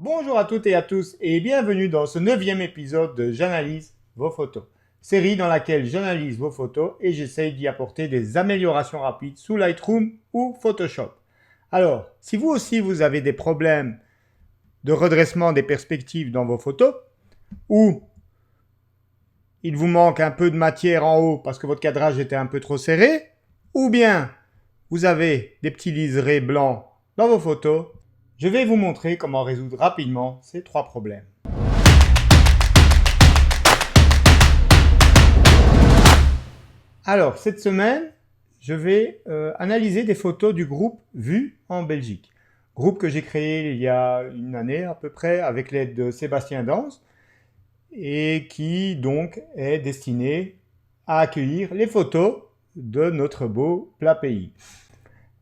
Bonjour à toutes et à tous et bienvenue dans ce 9e épisode de J'analyse vos photos. Série dans laquelle j'analyse vos photos et j'essaye d'y apporter des améliorations rapides sous Lightroom ou Photoshop. Alors, si vous aussi vous avez des problèmes de redressement des perspectives dans vos photos ou il vous manque un peu de matière en haut parce que votre cadrage était un peu trop serré ou bien vous avez des petits liserés blancs dans vos photos, je vais vous montrer comment résoudre rapidement ces trois problèmes. Alors, cette semaine, je vais analyser des photos du groupe Vue en Belgique. Groupe que j'ai créé il y a une année à peu près avec l'aide de Sébastien Danse et qui donc est destiné à accueillir les photos de notre beau plat pays.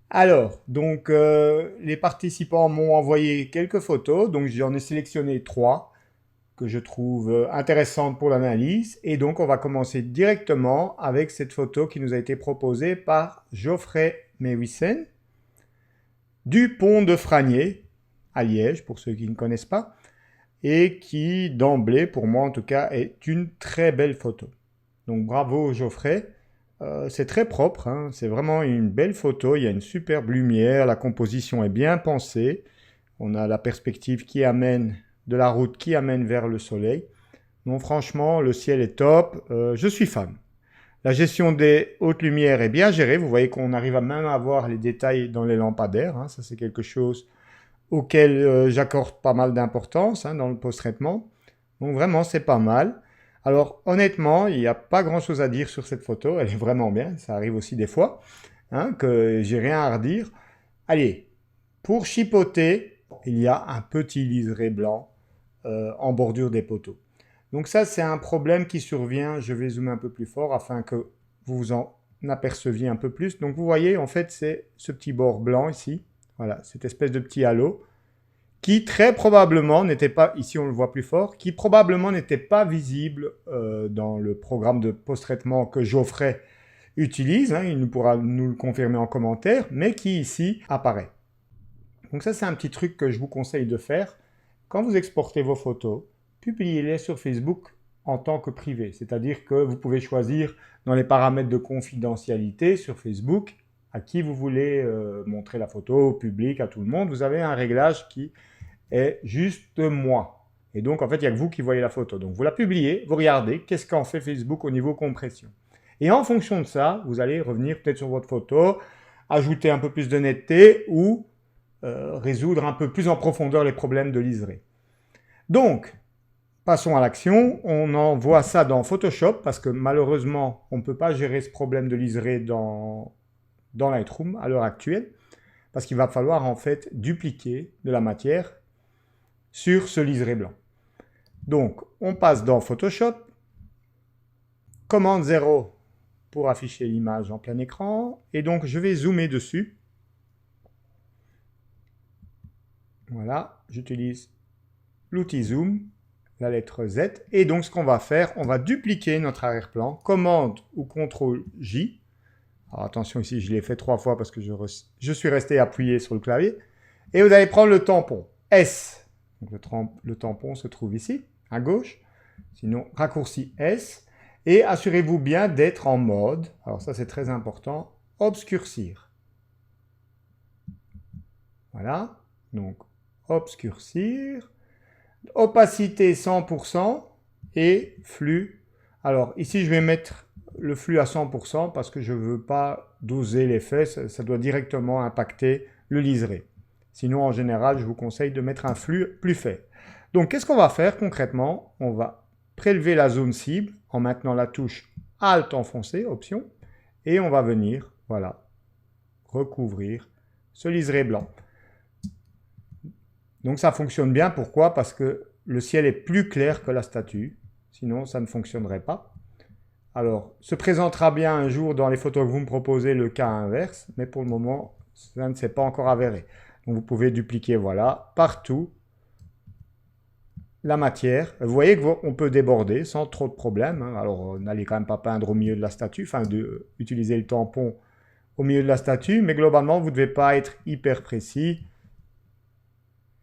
Alors, donc les participants m'ont envoyé quelques photos, donc j'en ai sélectionné 3 que je trouve intéressantes pour l'analyse. Et donc, on va commencer directement avec cette photo qui nous a été proposée par Geoffrey Mewissen du pont de Fragné à Liège, pour ceux qui ne connaissent pas, et qui, d'emblée, pour moi en tout cas, est une très belle photo. Donc, bravo Geoffrey. C'est très propre, hein. C'est vraiment une belle photo, il y a une superbe lumière, la composition est bien pensée, on a la perspective qui amène de la route qui amène vers le soleil. Donc franchement, le ciel est top, je suis fan. La gestion des hautes lumières est bien gérée, vous voyez qu'on arrive à même à voir les détails dans les lampadaires, hein. Ça c'est quelque chose auquel j'accorde pas mal d'importance, hein, dans le post-traitement. Donc vraiment, c'est pas mal. Alors honnêtement, il n'y a pas grand-chose à dire sur cette photo, elle est vraiment bien, ça arrive aussi des fois, hein, que j'ai rien à redire. Allez, pour chipoter, il y a un petit liseré blanc en bordure des poteaux. Donc ça, c'est un problème qui survient, je vais zoomer un peu plus fort afin que vous vous en aperceviez un peu plus. Donc vous voyez, en fait, c'est ce petit bord blanc ici, voilà, cette espèce de petit halo, qui très probablement n'était pas, ici on le voit plus fort, qui probablement n'était pas visible dans le programme de post-traitement que Geoffrey utilise, hein, il pourra nous le confirmer en commentaire, mais qui ici apparaît. Donc ça c'est un petit truc que je vous conseille de faire. Quand vous exportez vos photos, publiez-les sur Facebook en tant que privé, c'est-à-dire que vous pouvez choisir dans les paramètres de confidentialité sur Facebook à qui vous voulez montrer la photo, au public, à tout le monde. Vous avez un réglage qui est juste moi. Et donc, en fait, il n'y a que vous qui voyez la photo. Donc, vous la publiez, vous regardez, qu'est-ce qu'en fait Facebook au niveau compression. Et en fonction de ça, vous allez revenir peut-être sur votre photo, ajouter un peu plus de netteté ou résoudre un peu plus en profondeur les problèmes de liseré. Donc, passons à l'action. On envoie ça dans Photoshop parce que malheureusement, on ne peut pas gérer ce problème de liseré dans Lightroom à l'heure actuelle parce qu'il va falloir en fait dupliquer de la matière sur ce liseré blanc. Donc, on passe dans Photoshop, commande 0 pour afficher l'image en plein écran, et donc je vais zoomer dessus. Voilà, j'utilise l'outil Zoom, la lettre Z, et donc ce qu'on va faire, on va dupliquer notre arrière-plan, commande ou CTRL J. Alors attention ici, je l'ai fait 3 fois parce que je suis resté appuyé sur le clavier, et vous allez prendre le tampon S. Donc le tampon se trouve ici, à gauche. Sinon, raccourci S. Et assurez-vous bien d'être en mode, alors ça c'est très important, obscurcir. Voilà, donc obscurcir. Opacité 100% et flux. Alors ici je vais mettre le flux à 100% parce que je ne veux pas doser l'effet, ça doit directement impacter le liseré. Sinon, en général, je vous conseille de mettre un flux plus faible. Donc, qu'est-ce qu'on va faire concrètement? On va prélever la zone cible en maintenant la touche Alt enfoncé, option, et on va venir, voilà, recouvrir ce liseré blanc. Donc, ça fonctionne bien. Pourquoi? Parce que le ciel est plus clair que la statue. Sinon, ça ne fonctionnerait pas. Alors, se présentera bien un jour dans les photos que vous me proposez le cas inverse, mais pour le moment, ça ne s'est pas encore avéré. Donc vous pouvez dupliquer, voilà, partout la matière. Vous voyez qu'on peut déborder sans trop de problèmes, hein. Alors n'allez quand même pas peindre au milieu de la statue, enfin utiliser le tampon au milieu de la statue, mais globalement vous ne devez pas être hyper précis.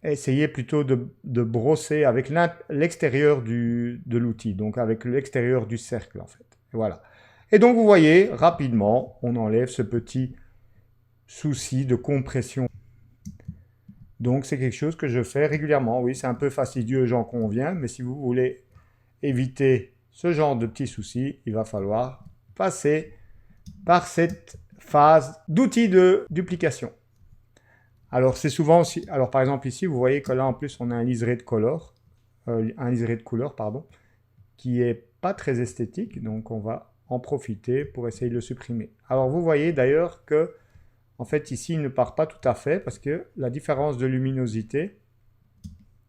essayez plutôt de brosser avec l'extérieur de l'outil, donc avec l'extérieur du cercle en fait. Voilà. Et donc vous voyez, rapidement, on enlève ce petit souci de compression. Donc c'est quelque chose que je fais régulièrement. Oui, c'est un peu fastidieux, j'en conviens, mais si vous voulez éviter ce genre de petits soucis, il va falloir passer par cette phase d'outil de duplication. Alors c'est souvent aussi, alors par exemple ici, vous voyez que là en plus on a un liseré de couleur, pardon, qui est pas très esthétique, donc on va en profiter pour essayer de le supprimer. Alors vous voyez d'ailleurs que en fait ici il ne part pas tout à fait parce que la différence de luminosité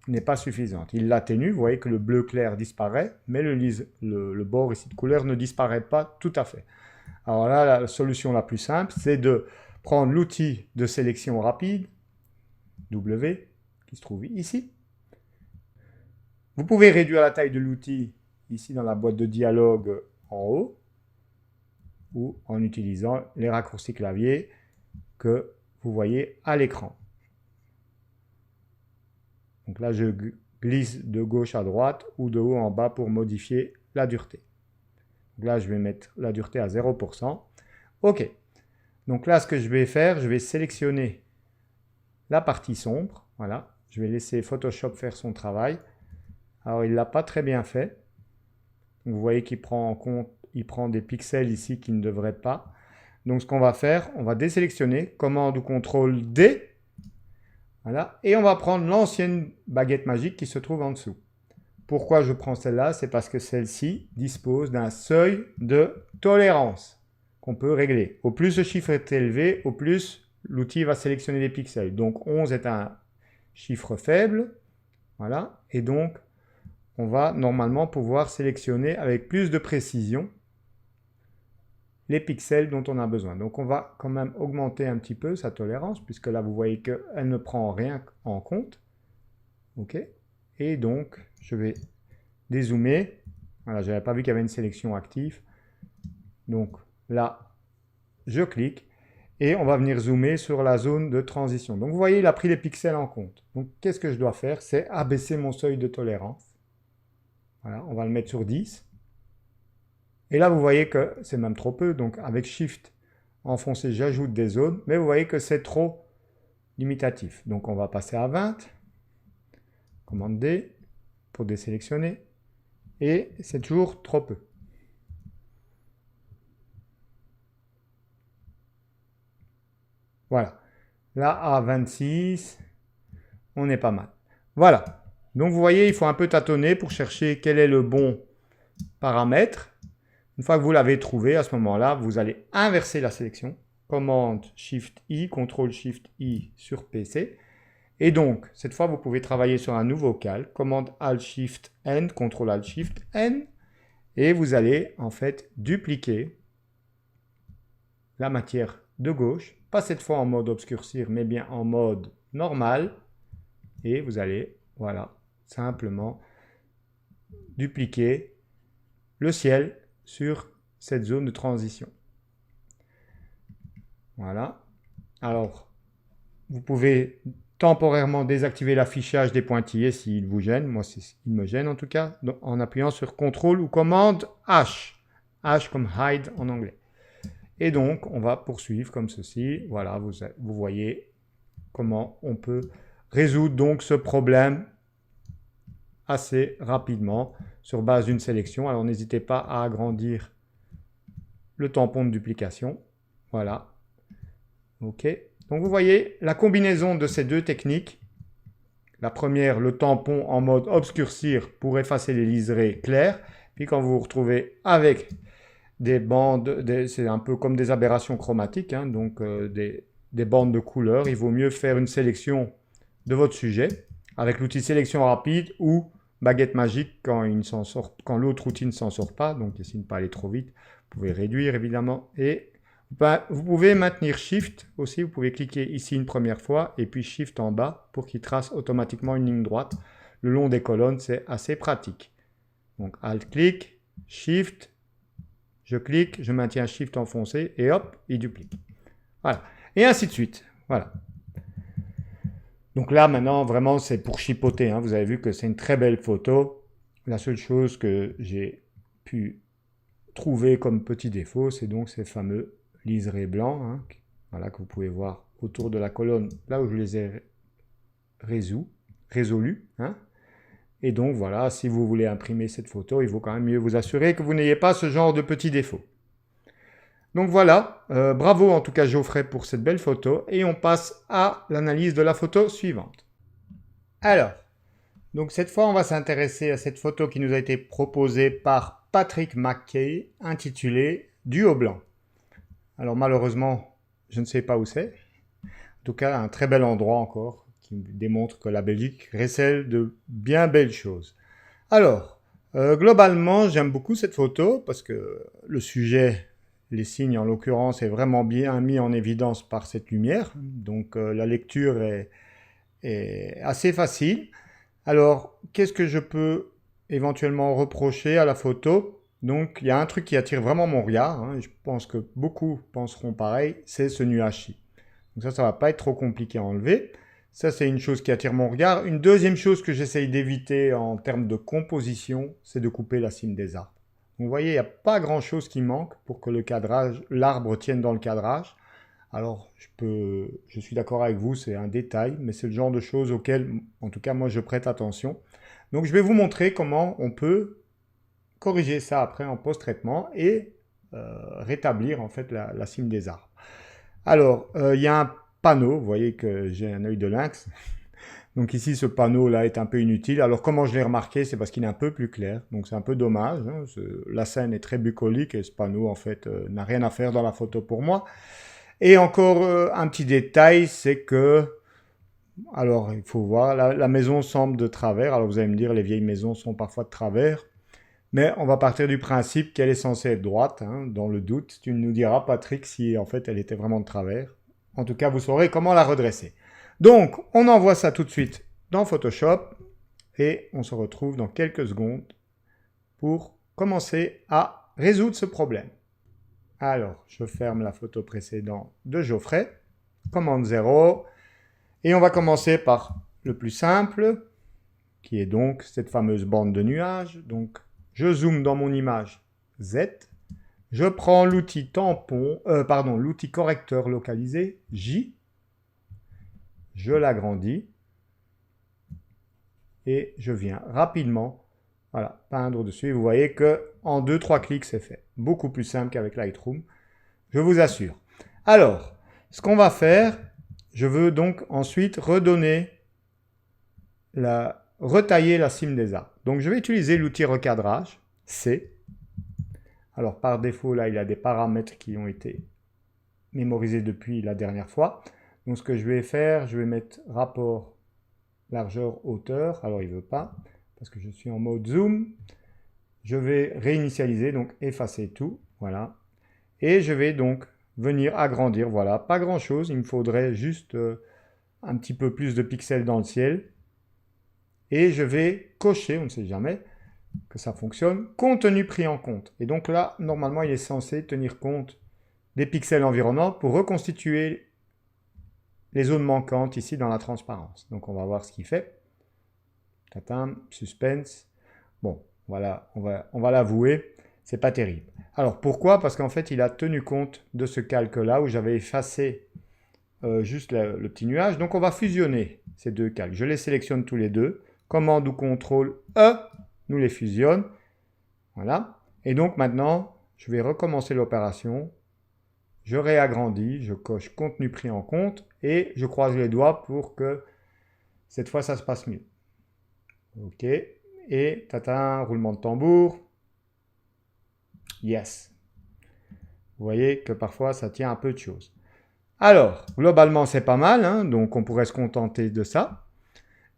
n'est pas suffisante. Il l'atténue, vous voyez que le bleu clair disparaît, mais le bord ici de couleur ne disparaît pas tout à fait. Alors là, la solution la plus simple, c'est de prendre l'outil de sélection rapide, W, qui se trouve ici. Vous pouvez réduire la taille de l'outil ici dans la boîte de dialogue en haut, ou en utilisant les raccourcis clavier que vous voyez à l'écran. Donc là, je glisse de gauche à droite ou de haut en bas pour modifier la dureté. Donc là, je vais mettre la dureté à 0%. OK. Donc là, ce que je vais faire, je vais sélectionner la partie sombre. Voilà. Je vais laisser Photoshop faire son travail. Alors, il ne l'a pas très bien fait. Donc, vous voyez qu'il prend en compte, il prend des pixels ici qui ne devraient pas. Donc, ce qu'on va faire, on va désélectionner, commande ou contrôle D. Voilà. Et on va prendre l'ancienne baguette magique qui se trouve en dessous. Pourquoi je prends celle-là? C'est parce que celle-ci dispose d'un seuil de tolérance qu'on peut régler. Au plus ce chiffre est élevé, au plus l'outil va sélectionner les pixels. Donc 11 est un chiffre faible. Voilà. Et donc, on va normalement pouvoir sélectionner avec plus de précision les pixels dont on a besoin. Donc on va quand même augmenter un petit peu sa tolérance, puisque là vous voyez qu'elle ne prend rien en compte. OK. Et donc je vais dézoomer. Voilà, je n'avais pas vu qu'il y avait une sélection active. Donc là, je clique et on va venir zoomer sur la zone de transition. Donc vous voyez, il a pris les pixels en compte. Donc qu'est-ce que je dois faire? C'est abaisser mon seuil de tolérance. Voilà, on va le mettre sur 10. Et là, vous voyez que c'est même trop peu. Donc, avec Shift enfoncé, j'ajoute des zones. Mais vous voyez que c'est trop limitatif. Donc, on va passer à 20. Commande D pour désélectionner. Et c'est toujours trop peu. Voilà. Là, à 26, on est pas mal. Voilà. Donc, vous voyez, il faut un peu tâtonner pour chercher quel est le bon paramètre. Une fois que vous l'avez trouvé, à ce moment-là, vous allez inverser la sélection. Commande Shift-I, Ctrl-Shift-I sur PC. Et donc, cette fois, vous pouvez travailler sur un nouveau cal. Commande Alt-Shift-N, Ctrl-Alt-Shift-N. Et vous allez, en fait, dupliquer la matière de gauche. Pas cette fois en mode obscurcir, mais bien en mode normal. Et vous allez, voilà, simplement dupliquer le ciel sur cette zone de transition. Voilà. Alors, vous pouvez temporairement désactiver l'affichage des pointillés s'il vous gêne. Moi, il me gêne en tout cas, en appuyant sur CTRL ou commande H. H comme hide en anglais. Et donc, on va poursuivre comme ceci. Voilà, vous voyez comment on peut résoudre donc ce problème assez rapidement sur base d'une sélection. Alors, n'hésitez pas à agrandir le tampon de duplication. Voilà. OK. Donc, vous voyez la combinaison de ces deux techniques. La première, le tampon en mode obscurcir pour effacer les liserés clairs. Puis quand vous vous retrouvez avec des bandes, c'est un peu comme des aberrations chromatiques, hein, donc des bandes de couleurs, il vaut mieux faire une sélection de votre sujet avec l'outil sélection rapide ou baguette magique quand l'autre outil ne s'en sort pas. Donc, essayez de ne pas aller trop vite. Vous pouvez réduire évidemment et vous pouvez maintenir Shift aussi, vous pouvez cliquer ici une première fois et puis Shift en bas pour qu'il trace automatiquement une ligne droite le long des colonnes, c'est assez pratique. Donc Alt-clic, Shift, je clique, je maintiens Shift enfoncé et hop, il duplique. Voilà, et ainsi de suite. Voilà. Donc là, maintenant, vraiment, c'est pour chipoter, hein. Vous avez vu que c'est une très belle photo. La seule chose que j'ai pu trouver comme petit défaut, c'est donc ces fameux liserés blancs, hein, voilà, que vous pouvez voir autour de la colonne, là où je les ai résolus. Hein. Et donc voilà, si vous voulez imprimer cette photo, il vaut quand même mieux vous assurer que vous n'ayez pas ce genre de petits défauts. Donc voilà, bravo en tout cas Geoffrey pour cette belle photo. Et on passe à l'analyse de la photo suivante. Alors, donc cette fois on va s'intéresser à cette photo qui nous a été proposée par Patrick McKay, intitulée Duo blanc. Alors malheureusement, je ne sais pas où c'est. En tout cas, un très bel endroit encore, qui démontre que la Belgique recèle de bien belles choses. Alors, globalement, j'aime beaucoup cette photo parce que le sujet, les signes en l'occurrence, est vraiment bien mis en évidence par cette lumière. Donc la lecture est assez facile. Alors, qu'est-ce que je peux éventuellement reprocher à la photo? Donc, il y a un truc qui attire vraiment mon regard, hein, et je pense que beaucoup penseront pareil, c'est ce nuage-ci. Donc ça va pas être trop compliqué à enlever. Ça, c'est une chose qui attire mon regard. Une deuxième chose que j'essaye d'éviter en termes de composition, c'est de couper la cime des arbres. Donc, vous voyez, il n'y a pas grand-chose qui manque pour que le cadrage, l'arbre tienne dans le cadrage. Alors, je suis d'accord avec vous, c'est un détail, mais c'est le genre de choses auxquelles, en tout cas, moi, je prête attention. Donc, je vais vous montrer comment on peut corriger ça après en post-traitement et rétablir, en fait, la cime des arbres. Alors, il y a un panneau, vous voyez que j'ai un œil de lynx. Donc ici, ce panneau-là est un peu inutile. Alors, comment je l'ai remarqué, c'est parce qu'il est un peu plus clair. Donc, c'est un peu dommage. Hein. La scène est très bucolique et ce panneau, en fait, n'a rien à faire dans la photo pour moi. Et encore un petit détail, c'est que, alors il faut voir, la maison semble de travers. Alors vous allez me dire, les vieilles maisons sont parfois de travers. Mais on va partir du principe qu'elle est censée être droite. Hein. Dans le doute, tu nous diras, Patrick, si en fait elle était vraiment de travers. En tout cas, vous saurez comment la redresser. Donc, on envoie ça tout de suite dans Photoshop et on se retrouve dans quelques secondes pour commencer à résoudre ce problème. Alors, je ferme la photo précédente de Geoffrey, commande 0, et on va commencer par le plus simple, qui est donc cette fameuse bande de nuages. Donc, je zoome dans mon image Z, je prends l'outil l'outil correcteur localisé, J, je l'agrandis, et je viens rapidement peindre dessus. Et vous voyez que en 2-3 clics, c'est fait. Beaucoup plus simple qu'avec Lightroom, je vous assure. Alors, ce qu'on va faire, je veux donc ensuite retailler la cime des arbres. Donc, je vais utiliser l'outil recadrage, C. Alors, par défaut, là, il y a des paramètres qui ont été mémorisés depuis la dernière fois. Donc, ce que je vais faire, je vais mettre rapport largeur-hauteur. Alors, il ne veut pas, parce que je suis en mode zoom. Je vais réinitialiser, donc effacer tout. Voilà. Et je vais donc venir agrandir. Voilà, pas grand-chose. Il me faudrait juste un petit peu plus de pixels dans le ciel. Et je vais cocher, on ne sait jamais que ça fonctionne, contenu pris en compte. Et donc là, normalement, il est censé tenir compte des pixels environnants pour reconstituer les zones manquantes ici dans la transparence. Donc on va voir ce qu'il fait. Tatin, suspense. Bon, voilà, on va l'avouer, c'est pas terrible. Alors pourquoi? Parce qu'en fait, il a tenu compte de ce calque-là où j'avais effacé juste le petit nuage. Donc on va fusionner ces deux calques. Je les sélectionne tous les deux. Commande ou CTRL E nous les fusionne. Voilà. Et donc maintenant, je vais recommencer l'opération. Je réagrandis, je coche contenu pris en compte et je croise les doigts pour que cette fois ça se passe mieux. Ok. Et tatin, roulement de tambour. Yes. Vous voyez que parfois ça tient un peu de choses. Alors, globalement c'est pas mal, hein, donc on pourrait se contenter de ça.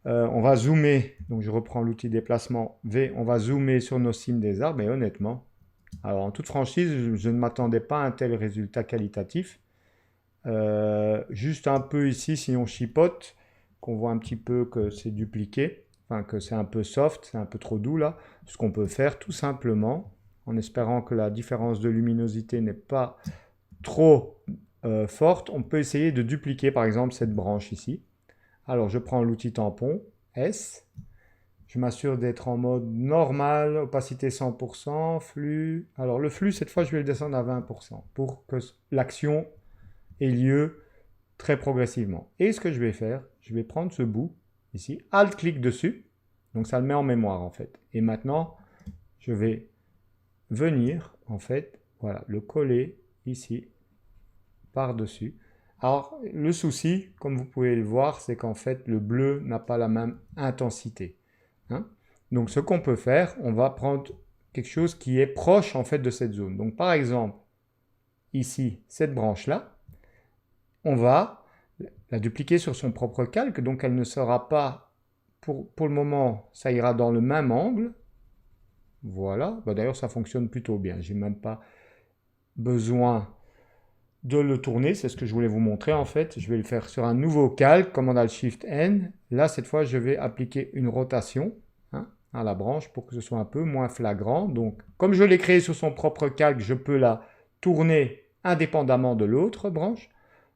On va zoomer, donc je reprends l'outil déplacement V, on va zoomer sur nos cimes des arbres, et honnêtement, alors en toute franchise, je ne m'attendais pas à un tel résultat qualitatif. Juste un peu ici, si on chipote, qu'on voit un petit peu que c'est dupliqué, enfin que c'est un peu soft, c'est un peu trop doux là. Ce qu'on peut faire tout simplement, en espérant que la différence de luminosité n'est pas trop forte, on peut essayer de dupliquer par exemple cette branche ici, Alors, je prends l'outil tampon, S. Je m'assure d'être en mode normal, opacité 100%, flux. Alors, le flux, cette fois, je vais le descendre à 20% pour que l'action ait lieu très progressivement. Et ce que je vais faire, je vais prendre ce bout, ici, Alt-clic dessus. Donc, ça le met en mémoire, en fait. Et maintenant, je vais venir, en fait, voilà, le coller ici, par-dessus. Alors, le souci, comme vous pouvez le voir, c'est qu'en fait, le bleu n'a pas la même intensité. Hein. Donc, ce qu'on peut faire, on va prendre quelque chose qui est proche, en fait, de cette zone. Donc, par exemple, ici, cette branche-là, on va la dupliquer sur son propre calque. Donc, elle ne sera pas, pour le moment, ça ira dans le même angle. Voilà. Bah, d'ailleurs, ça fonctionne plutôt bien. J'ai même pas besoin de le tourner, c'est ce que je voulais vous montrer en fait. Je vais le faire sur un nouveau calque, commande Alt Shift N. Là, cette fois, je vais appliquer une rotation à la branche pour que ce soit un peu moins flagrant. Donc, comme je l'ai créé sur son propre calque, je peux la tourner indépendamment de l'autre branche.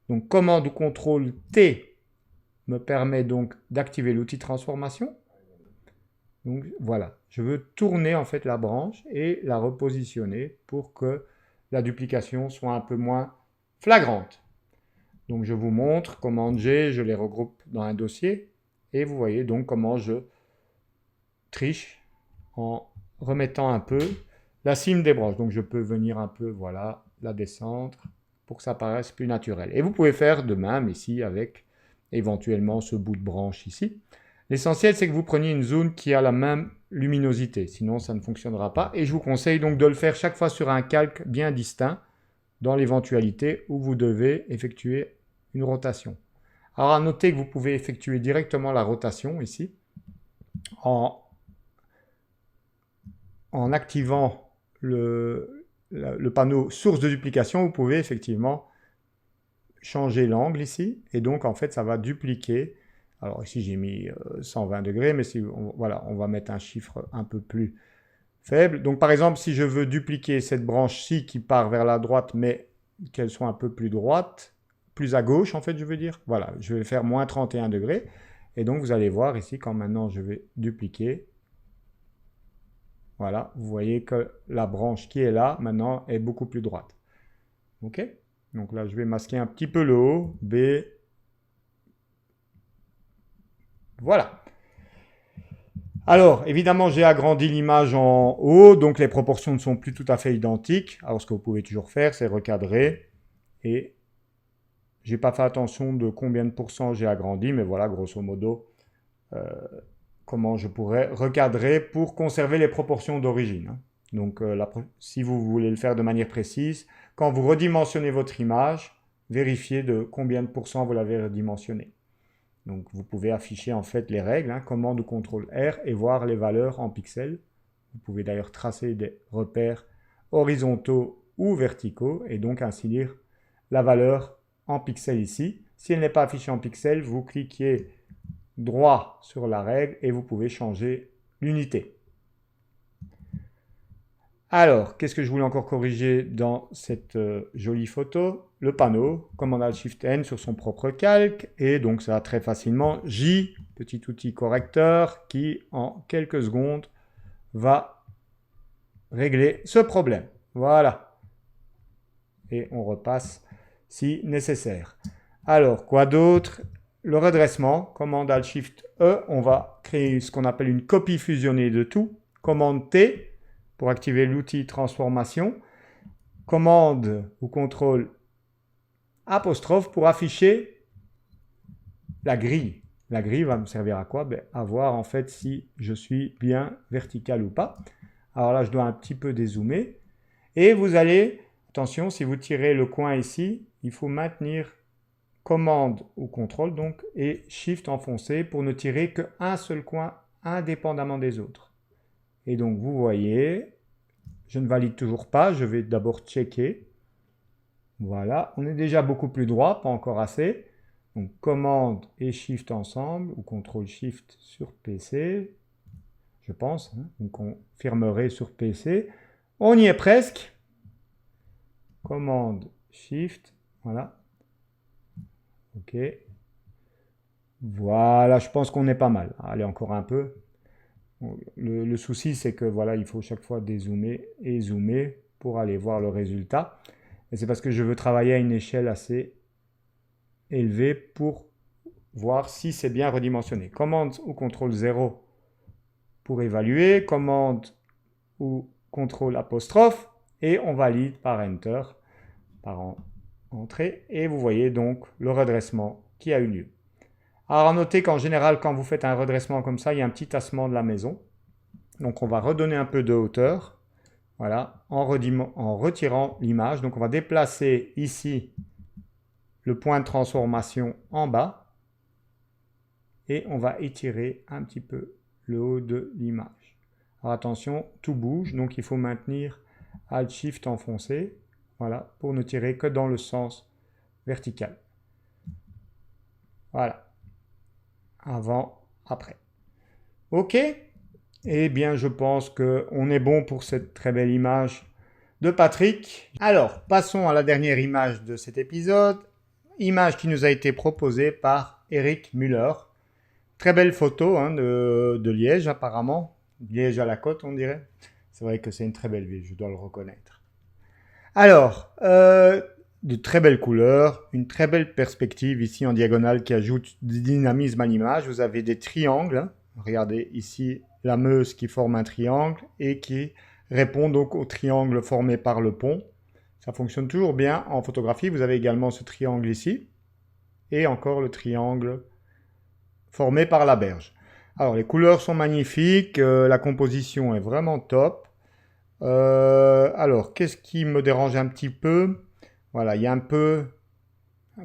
Donc, commande ou contrôle T me permet donc d'activer l'outil transformation. Donc, voilà, je veux tourner en fait la branche et la repositionner pour que la duplication soit un peu moins flagrante. Donc je vous montre, commande G, je les regroupe dans un dossier et vous voyez donc comment je triche en remettant un peu la cime des branches. Donc je peux venir un peu, voilà, la descendre pour que ça paraisse plus naturel. Et vous pouvez faire de même ici avec éventuellement ce bout de branche ici. L'essentiel, c'est que vous preniez une zone qui a la même luminosité, sinon ça ne fonctionnera pas. Et je vous conseille donc de le faire chaque fois sur un calque bien distinct, dans l'éventualité où vous devez effectuer une rotation. Alors à noter que vous pouvez effectuer directement la rotation ici, en activant le panneau source de duplication, vous pouvez effectivement changer l'angle ici, et donc en fait ça va dupliquer. Alors ici j'ai mis 120 degrés, mais si voilà, on va mettre un chiffre un peu plus faible. Donc par exemple, si je veux dupliquer cette branche-ci qui part vers la droite, mais qu'elle soit un peu plus droite, plus à gauche en fait, je veux dire. Voilà, je vais faire moins 31 degrés. Et donc vous allez voir ici, quand maintenant je vais dupliquer, voilà, vous voyez que la branche qui est là, maintenant, est beaucoup plus droite. OK? Donc là, je vais masquer un petit peu le haut, B. Voilà. Alors, évidemment, j'ai agrandi l'image en haut, donc les proportions ne sont plus tout à fait identiques. Alors, ce que vous pouvez toujours faire, c'est recadrer. Et j'ai pas fait attention de combien de pourcents j'ai agrandi, mais voilà, grosso modo, comment je pourrais recadrer pour conserver les proportions d'origine. Donc, si vous voulez le faire de manière précise, quand vous redimensionnez votre image, vérifiez de combien de pourcents vous l'avez redimensionné. Donc vous pouvez afficher en fait les règles, commande ou contrôle R et voir les valeurs en pixels. Vous pouvez d'ailleurs tracer des repères horizontaux ou verticaux et donc ainsi lire la valeur en pixels ici. Si elle n'est pas affichée en pixels, vous cliquez droit sur la règle et vous pouvez changer l'unité. Alors, qu'est-ce que je voulais encore corriger dans cette jolie photo? Le panneau, commande Alt Shift N sur son propre calque, et donc ça très facilement, J, petit outil correcteur, qui en quelques secondes va régler ce problème. Voilà. Et on repasse si nécessaire. Alors, quoi d'autre? Le redressement, commande Alt Shift E, on va créer ce qu'on appelle une copie fusionnée de tout. Commande T, pour activer l'outil transformation, commande ou contrôle apostrophe pour afficher la grille. La grille va me servir à quoi? À voir en fait si je suis bien vertical ou pas. Alors là, je dois un petit peu dézoomer. Et vous allez, attention, si vous tirez le coin ici, il faut maintenir commande ou contrôle donc et shift enfoncé pour ne tirer qu'un seul coin indépendamment des autres. Et donc vous voyez, je ne valide toujours pas, je vais d'abord checker. Voilà, on est déjà beaucoup plus droit, pas encore assez. Donc commande et shift ensemble, ou contrôle shift sur PC, je pense. Vous confirmerez sur PC. On y est presque. Commande shift, voilà. OK. Voilà, je pense qu'on est pas mal. Allez, encore un peu. Le souci, c'est que voilà, il faut chaque fois dézoomer et zoomer pour aller voir le résultat. Et c'est parce que je veux travailler à une échelle assez élevée pour voir si c'est bien redimensionné. Commande ou CTRL 0 pour évaluer, commande ou CTRL apostrophe, et on valide par Enter, par entrée, et vous voyez donc le redressement qui a eu lieu. Alors à noter qu'en général, quand vous faites un redressement comme ça, il y a un petit tassement de la maison. Donc on va redonner un peu de hauteur, voilà, en retirant l'image. Donc on va déplacer ici le point de transformation en bas et on va étirer un petit peu le haut de l'image. Alors attention, tout bouge, donc il faut maintenir Alt Shift enfoncé, voilà, pour ne tirer que dans le sens vertical. Voilà. Avant, après. OK. Eh bien, je pense qu'on est bon pour cette très belle image de Patrick. Alors, passons à la dernière image de cet épisode. Image qui nous a été proposée par Eric Müller. Très belle photo hein, de Liège, apparemment. Liège à la côte, on dirait. C'est vrai que c'est une très belle ville, je dois le reconnaître. Alors, de très belles couleurs, une très belle perspective ici en diagonale qui ajoute du dynamisme à l'image. Vous avez des triangles. Regardez ici la Meuse qui forme un triangle et qui répond donc au triangle formé par le pont. Ça fonctionne toujours bien en photographie. Vous avez également ce triangle ici et encore le triangle formé par la berge. Alors les couleurs sont magnifiques, la composition est vraiment top. Alors qu'est-ce qui me dérange un petit peu? Voilà, il y a un peu,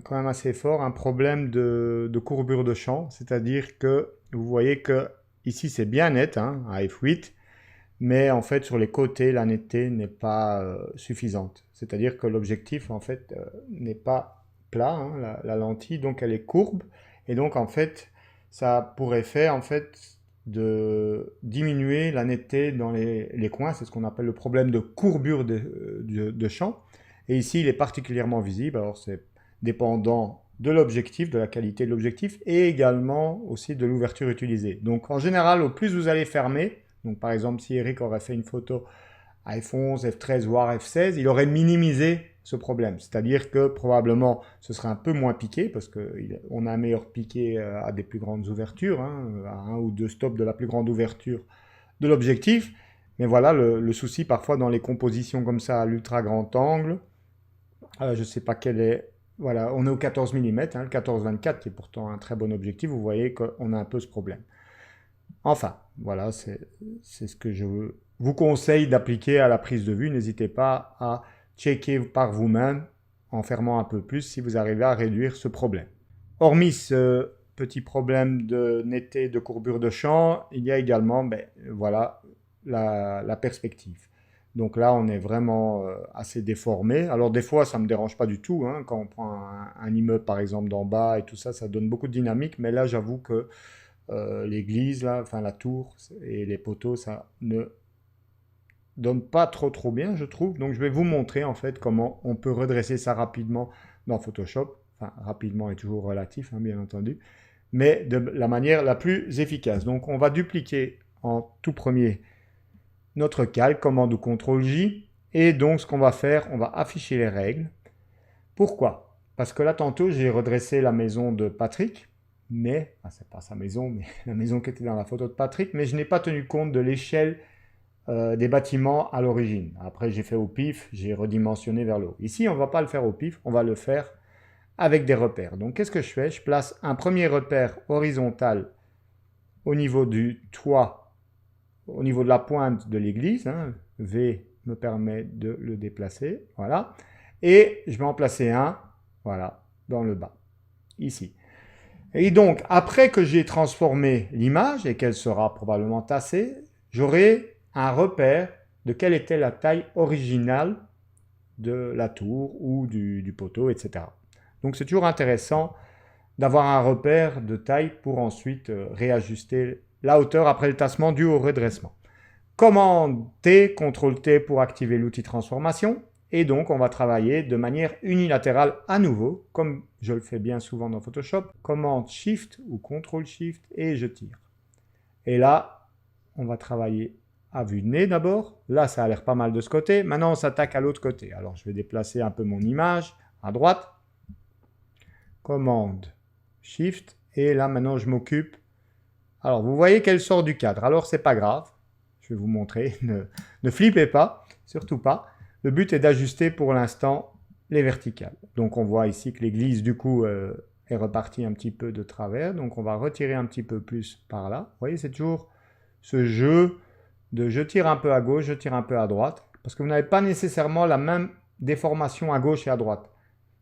quand même assez fort, un problème de courbure de champ, c'est-à-dire que vous voyez que ici c'est bien net, hein, à f8, mais en fait sur les côtés la netteté n'est pas suffisante. C'est-à-dire que l'objectif en fait n'est pas plat, hein, la lentille, donc elle est courbe, et donc en fait ça a pour effet en fait de diminuer la netteté dans les coins, c'est ce qu'on appelle le problème de courbure de champ. Et ici il est particulièrement visible, alors c'est dépendant de l'objectif, de la qualité de l'objectif et également aussi de l'ouverture utilisée. Donc en général, au plus vous allez fermer, donc par exemple si Eric aurait fait une photo à F11, F13 voire F16, il aurait minimisé ce problème. C'est-à-dire que probablement ce serait un peu moins piqué parce qu'on a un meilleur piqué à des plus grandes ouvertures, hein, à un ou deux stops de la plus grande ouverture de l'objectif. Mais voilà le souci parfois dans les compositions comme ça à l'ultra grand angle. Je ne sais pas quel est. Voilà, on est au 14 mm, hein, le 14-24 qui est pourtant un très bon objectif. Vous voyez qu'on a un peu ce problème. Enfin, voilà, c'est ce que je vous conseille d'appliquer à la prise de vue. N'hésitez pas à checker par vous-même en fermant un peu plus si vous arrivez à réduire ce problème. Hormis ce petit problème de netteté, de courbure de champ, il y a également voilà, la perspective. Donc là, on est vraiment assez déformé. Alors des fois, ça ne me dérange pas du tout. Hein, quand on prend un immeuble, par exemple, d'en bas et tout ça, ça donne beaucoup de dynamique. Mais là, j'avoue que l'église, là, enfin la tour et les poteaux, ça ne donne pas trop bien, je trouve. Donc je vais vous montrer en fait comment on peut redresser ça rapidement dans Photoshop. Enfin, rapidement est toujours relatif, hein, bien entendu. Mais de la manière la plus efficace. Donc on va dupliquer en tout premier notre calque, commande ou CTRL-J. Et donc ce qu'on va faire, on va afficher les règles. Pourquoi? Parce que là tantôt j'ai redressé la maison de Patrick, mais, c'est pas sa maison, mais la maison qui était dans la photo de Patrick, mais je n'ai pas tenu compte de l'échelle des bâtiments à l'origine. Après j'ai fait au pif, j'ai redimensionné vers le haut. Ici on ne va pas le faire au pif, on va le faire avec des repères. Donc qu'est-ce que je fais? Je place un premier repère horizontal au niveau du toit, au niveau de la pointe de l'église, hein. V me permet de le déplacer, voilà. Et je vais en placer un, voilà, dans le bas, ici. Et donc, après que j'ai transformé l'image et qu'elle sera probablement tassée, j'aurai un repère de quelle était la taille originale de la tour ou du poteau, etc. Donc c'est toujours intéressant d'avoir un repère de taille pour ensuite réajuster la hauteur après le tassement dû au redressement. Commande T, CTRL T pour activer l'outil transformation. Et donc, on va travailler de manière unilatérale à nouveau, comme je le fais bien souvent dans Photoshop. Commande Shift ou Ctrl Shift et je tire. Et là, on va travailler à vue de nez d'abord. Là, ça a l'air pas mal de ce côté. Maintenant, on s'attaque à l'autre côté. Alors, je vais déplacer un peu mon image à droite. Commande Shift. Et là, maintenant, je m'occupe. Alors, vous voyez qu'elle sort du cadre. Alors, c'est pas grave. Je vais vous montrer. Ne flippez pas, surtout pas. Le but est d'ajuster pour l'instant les verticales. Donc, on voit ici que l'église, du coup, est repartie un petit peu de travers. Donc, on va retirer un petit peu plus par là. Vous voyez, c'est toujours ce jeu de je tire un peu à gauche, je tire un peu à droite. Parce que vous n'avez pas nécessairement la même déformation à gauche et à droite.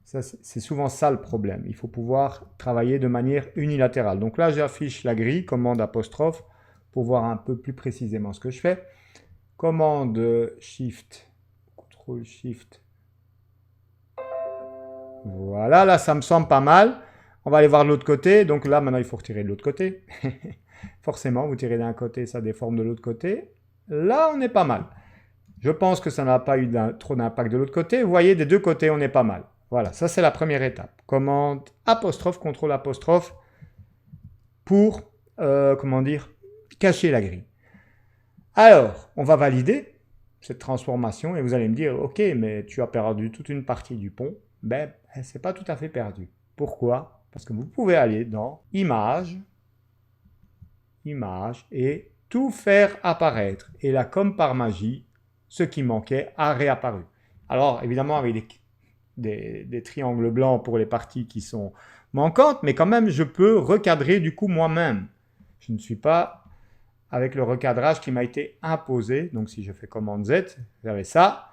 C'est souvent ça le problème. Il faut pouvoir travailler de manière unilatérale. Donc là, j'affiche la grille, commande apostrophe, pour voir un peu plus précisément ce que je fais. Commande Shift, Ctrl Shift. Voilà, là, ça me semble pas mal. On va aller voir de l'autre côté. Donc là, maintenant, il faut retirer de l'autre côté. Forcément, vous tirez d'un côté, ça déforme de l'autre côté. Là, on est pas mal. Je pense que ça n'a pas eu trop d'impact de l'autre côté. Vous voyez, des deux côtés, on est pas mal. Voilà, ça c'est la première étape. Commande apostrophe, contrôle apostrophe pour, comment dire, cacher la grille. Alors, on va valider cette transformation et vous allez me dire, ok, mais tu as perdu toute une partie du pont. Ben, c'est pas tout à fait perdu. Pourquoi? Parce que vous pouvez aller dans Image, Image et tout faire apparaître. Et là, comme par magie, ce qui manquait a réapparu. Alors, évidemment, avec des triangles blancs pour les parties qui sont manquantes, mais quand même, je peux recadrer du coup moi-même. Je ne suis pas avec le recadrage qui m'a été imposé. Donc, si je fais commande Z, j'avais ça.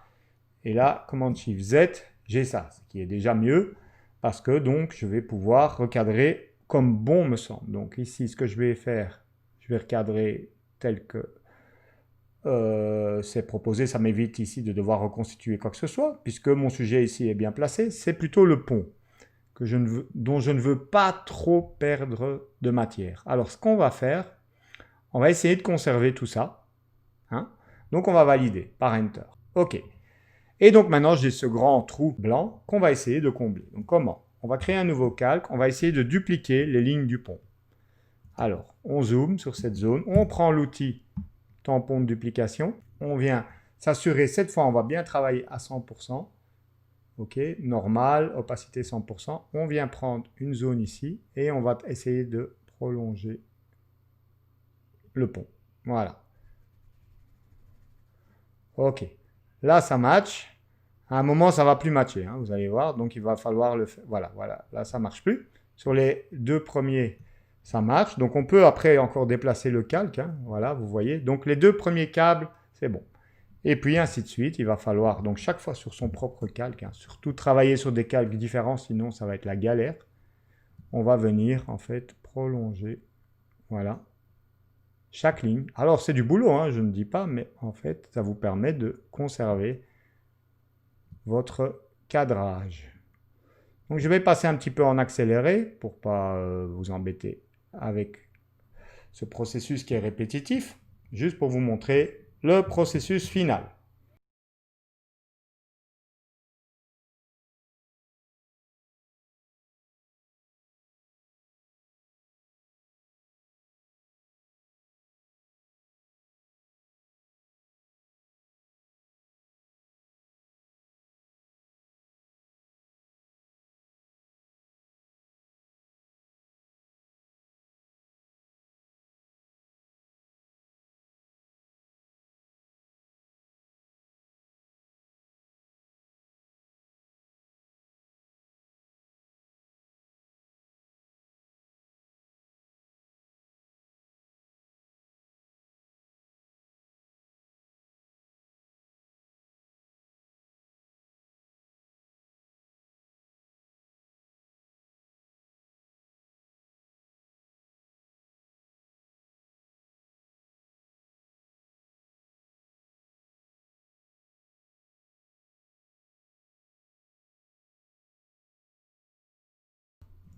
Et là, commande Shift Z, j'ai ça, ce qui est déjà mieux parce que donc, je vais pouvoir recadrer comme bon me semble. Donc, ici, ce que je vais faire, je vais recadrer tel que c'est proposé, ça m'évite ici de devoir reconstituer quoi que ce soit, puisque mon sujet ici est bien placé, c'est plutôt le pont dont je ne veux pas trop perdre de matière. Alors ce qu'on va faire, on va essayer de conserver tout ça. Hein, donc on va valider par Enter. OK. Et donc maintenant j'ai ce grand trou blanc qu'on va essayer de combler. Donc comment? On va créer un nouveau calque, on va essayer de dupliquer les lignes du pont. Alors on zoome sur cette zone, on prend l'outil tampon de duplication. On vient s'assurer, cette fois, on va bien travailler à 100%. OK, normal, opacité 100%. On vient prendre une zone ici et on va essayer de prolonger le pont. Voilà. OK. Là, ça match. À un moment, ça ne va plus matcher, hein, vous allez voir. Donc, il va falloir le faire. Voilà, voilà. Là, ça ne marche plus. Sur les deux premiers, ça marche. Donc, on peut après encore déplacer le calque. Hein, voilà, vous voyez. Donc, les deux premiers câbles, c'est bon. Et puis, ainsi de suite. Il va falloir, donc, chaque fois sur son propre calque, hein, surtout travailler sur des calques différents, sinon, ça va être la galère. On va venir, en fait, prolonger. Voilà. Chaque ligne. Alors, c'est du boulot, hein, je ne dis pas, mais en fait, ça vous permet de conserver votre cadrage. Donc, je vais passer un petit peu en accéléré pour ne pas vous embêter avec ce processus qui est répétitif, juste pour vous montrer le processus final.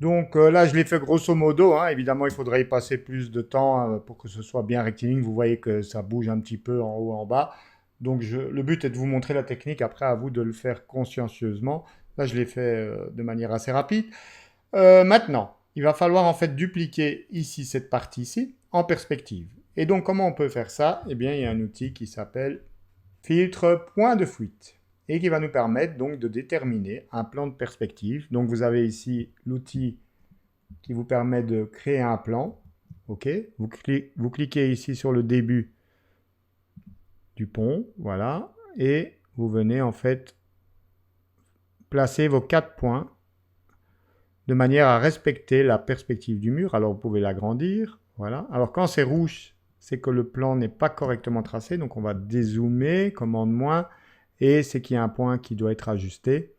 Donc là, je l'ai fait grosso modo. Hein. Évidemment, il faudrait y passer plus de temps pour que ce soit bien rectiligne. Vous voyez que ça bouge un petit peu en haut, en bas. Donc le but est de vous montrer la technique, après à vous de le faire consciencieusement. Là, je l'ai fait de manière assez rapide. Maintenant, il va falloir en fait dupliquer ici cette partie ici en perspective. Et donc, comment on peut faire ça? Eh bien, il y a un outil qui s'appelle filtre point de fuite et qui va nous permettre donc de déterminer un plan de perspective. Donc, vous avez ici l'outil qui vous permet de créer un plan. OK, vous cliquez ici sur le début du pont, voilà, et vous venez en fait placer vos 4 points de manière à respecter la perspective du mur. Alors vous pouvez l'agrandir, voilà. Alors quand c'est rouge, c'est que le plan n'est pas correctement tracé, donc on va dézoomer, commande moins, et c'est qu'il y a un point qui doit être ajusté.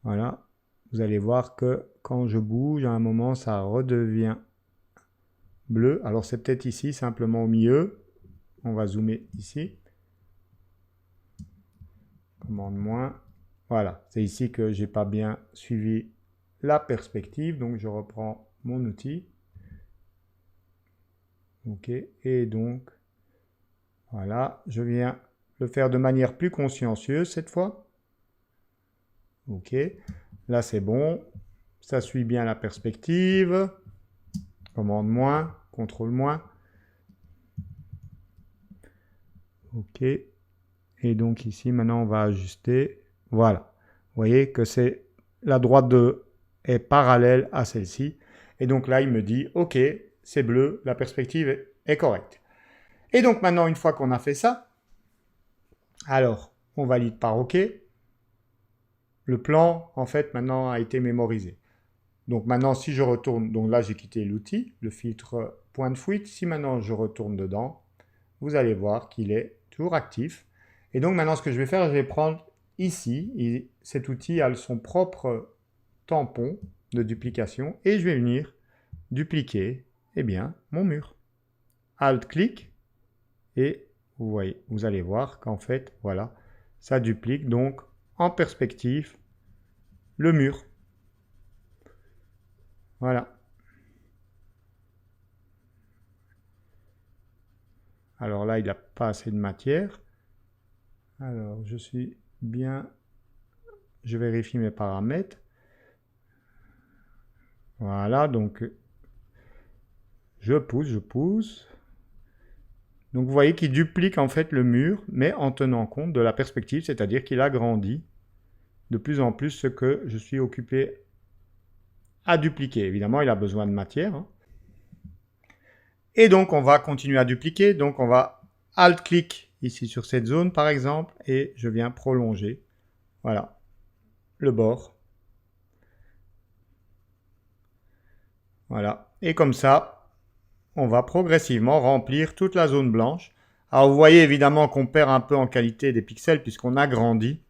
Voilà, vous allez voir que quand je bouge, à un moment, ça redevient bleu. Alors c'est peut-être ici, simplement au milieu. On va zoomer ici. Commande moins. Voilà, c'est ici que j'ai pas bien suivi la perspective, donc je reprends mon outil. OK, et donc, voilà, je viens le faire de manière plus consciencieuse cette fois. OK, là c'est bon, ça suit bien la perspective. Commande moins, contrôle moins. OK, et donc ici maintenant on va ajuster. Voilà, vous voyez que c'est la droite est parallèle à celle-ci. Et donc là il me dit OK, c'est bleu, la perspective est correcte. Et donc maintenant, une fois qu'on a fait ça, alors on valide par OK. Le plan, en fait, maintenant a été mémorisé. Donc maintenant, si je retourne, donc là j'ai quitté l'outil, le filtre point de fuite. Si maintenant je retourne dedans, vous allez voir qu'il est toujours actif. Et donc maintenant, ce que je vais faire, je vais prendre ici, et cet outil a son propre tampon de duplication, et je vais venir dupliquer, eh bien, mon mur. Alt-clic, et vous voyez, vous allez voir qu'en fait, voilà, ça duplique donc en perspective le mur. Voilà. Alors là, il n'a pas assez de matière. Alors, je suis bien... Je vérifie mes paramètres. Voilà, donc je pousse. Donc vous voyez qu'il duplique en fait le mur, mais en tenant compte de la perspective, c'est-à-dire qu'il agrandit de plus en plus ce que je suis occupé à dupliquer. Évidemment, il a besoin de matière. Hein. Et donc, on va continuer à dupliquer. Donc, on va Alt-clic ici sur cette zone, par exemple, et je viens prolonger. Voilà, le bord. Voilà. Et comme ça, on va progressivement remplir toute la zone blanche. Alors, vous voyez évidemment qu'on perd un peu en qualité des pixels puisqu'on agrandit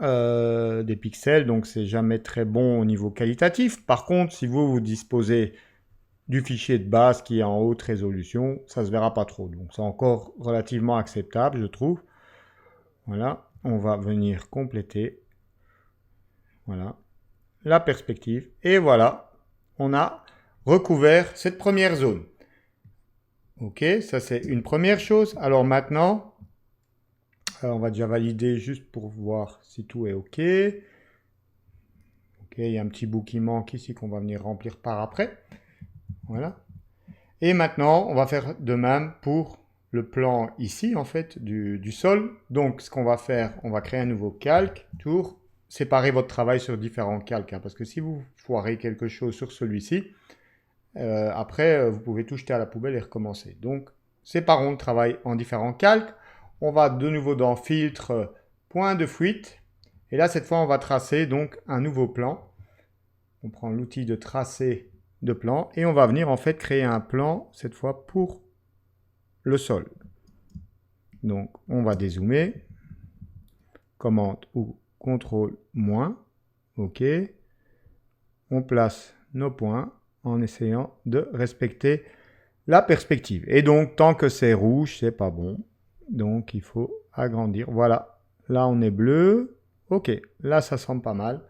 des pixels. Donc, c'est jamais très bon au niveau qualitatif. Par contre, si vous disposez du fichier de base qui est en haute résolution, ça ne se verra pas trop. Donc c'est encore relativement acceptable, je trouve. Voilà, on va venir compléter. Voilà, la perspective. Et voilà, on a recouvert cette première zone. OK, ça c'est une première chose. Alors maintenant, on va déjà valider juste pour voir si tout est OK. OK, il y a un petit bout qui manque ici qu'on va venir remplir par après. Voilà. Et maintenant, on va faire de même pour le plan ici, en fait, du sol. Donc, ce qu'on va faire, on va créer un nouveau calque pour séparer votre travail sur différents calques. Hein, parce que si vous foirez quelque chose sur celui-ci, après, vous pouvez tout jeter à la poubelle et recommencer. Donc, séparons le travail en différents calques. On va de nouveau dans filtre, point de fuite. Et là, cette fois, on va tracer donc un nouveau plan. On prend l'outil de tracer de plan et on va venir en fait créer un plan cette fois pour le sol. Donc on va dézoomer, commande ou contrôle moins, OK. On place nos points en essayant de respecter la perspective. Et donc tant que c'est rouge, c'est pas bon. Donc il faut agrandir. Voilà, là on est bleu. OK, là ça semble pas mal.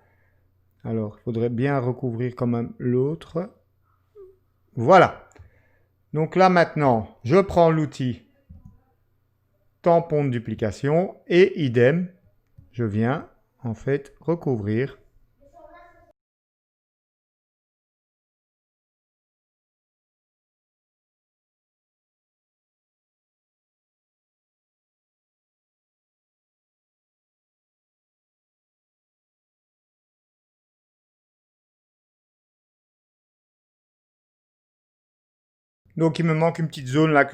Alors il faudrait bien recouvrir quand même l'autre. Voilà. Donc là maintenant, je prends l'outil tampon de duplication et idem, je viens en fait recouvrir donc il me manque une petite zone là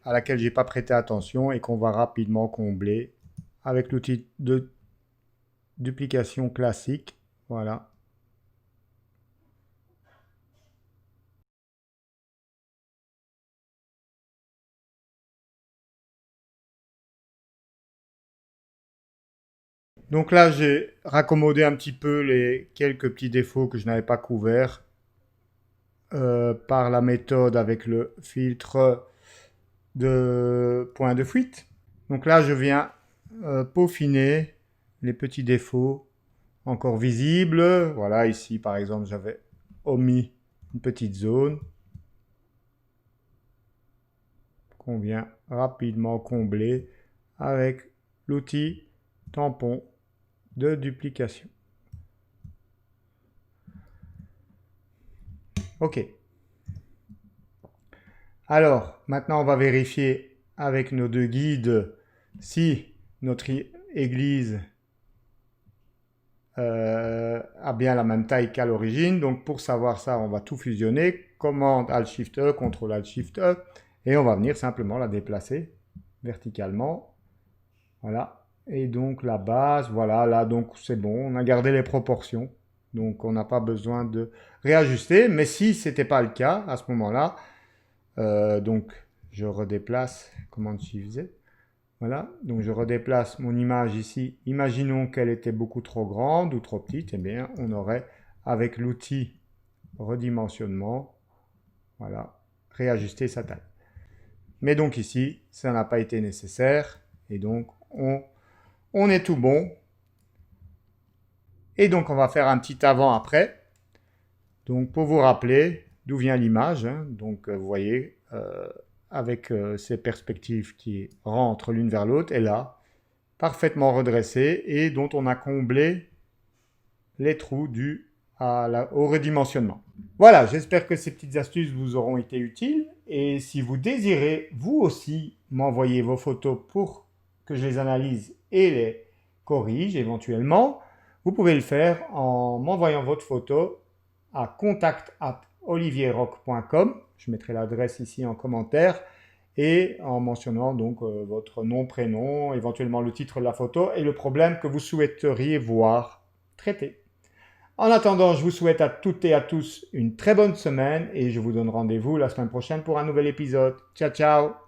à laquelle j'ai pas prêté attention et qu'on va rapidement combler avec l'outil de duplication classique. Voilà. Donc là, j'ai raccommodé un petit peu les quelques petits défauts que je n'avais pas couverts par la méthode avec le filtre de point de fuite. Donc là, je viens peaufiner les petits défauts encore visibles. Voilà, ici par exemple, j'avais omis une petite zone qu'on vient rapidement combler avec l'outil tampon de duplication. OK. Alors, maintenant, on va vérifier avec nos deux guides si notre église a bien la même taille qu'à l'origine. Donc, pour savoir ça, on va tout fusionner. Commande Alt-Shift-E, CTRL Alt-Shift-E. Et on va venir simplement la déplacer verticalement. Voilà. Et donc, la base, voilà, là, donc c'est bon. On a gardé les proportions. Donc, on n'a pas besoin de réajuster. Mais si ce n'était pas le cas, à ce moment-là, donc je redéplace, commande Shift Z. Voilà, donc je redéplace mon image ici. Imaginons qu'elle était beaucoup trop grande ou trop petite. Eh bien, on aurait, avec l'outil redimensionnement, voilà, réajusté sa taille. Mais donc ici, ça n'a pas été nécessaire. Et donc, on est tout bon. Et donc, on va faire un petit avant-après. Donc, pour vous rappeler d'où vient l'image, hein, donc vous voyez, avec ces perspectives qui rentrent l'une vers l'autre, et là, parfaitement redressée et dont on a comblé les trous dus au redimensionnement. Voilà, j'espère que ces petites astuces vous auront été utiles et si vous désirez vous aussi m'envoyer vos photos pour que je les analyse et les corrige éventuellement, vous pouvez le faire en m'envoyant votre photo à contact@olivierroch.com. Je mettrai l'adresse ici en commentaire et en mentionnant donc votre nom, prénom, éventuellement le titre de la photo et le problème que vous souhaiteriez voir traité. En attendant, je vous souhaite à toutes et à tous une très bonne semaine et je vous donne rendez-vous la semaine prochaine pour un nouvel épisode. Ciao, ciao!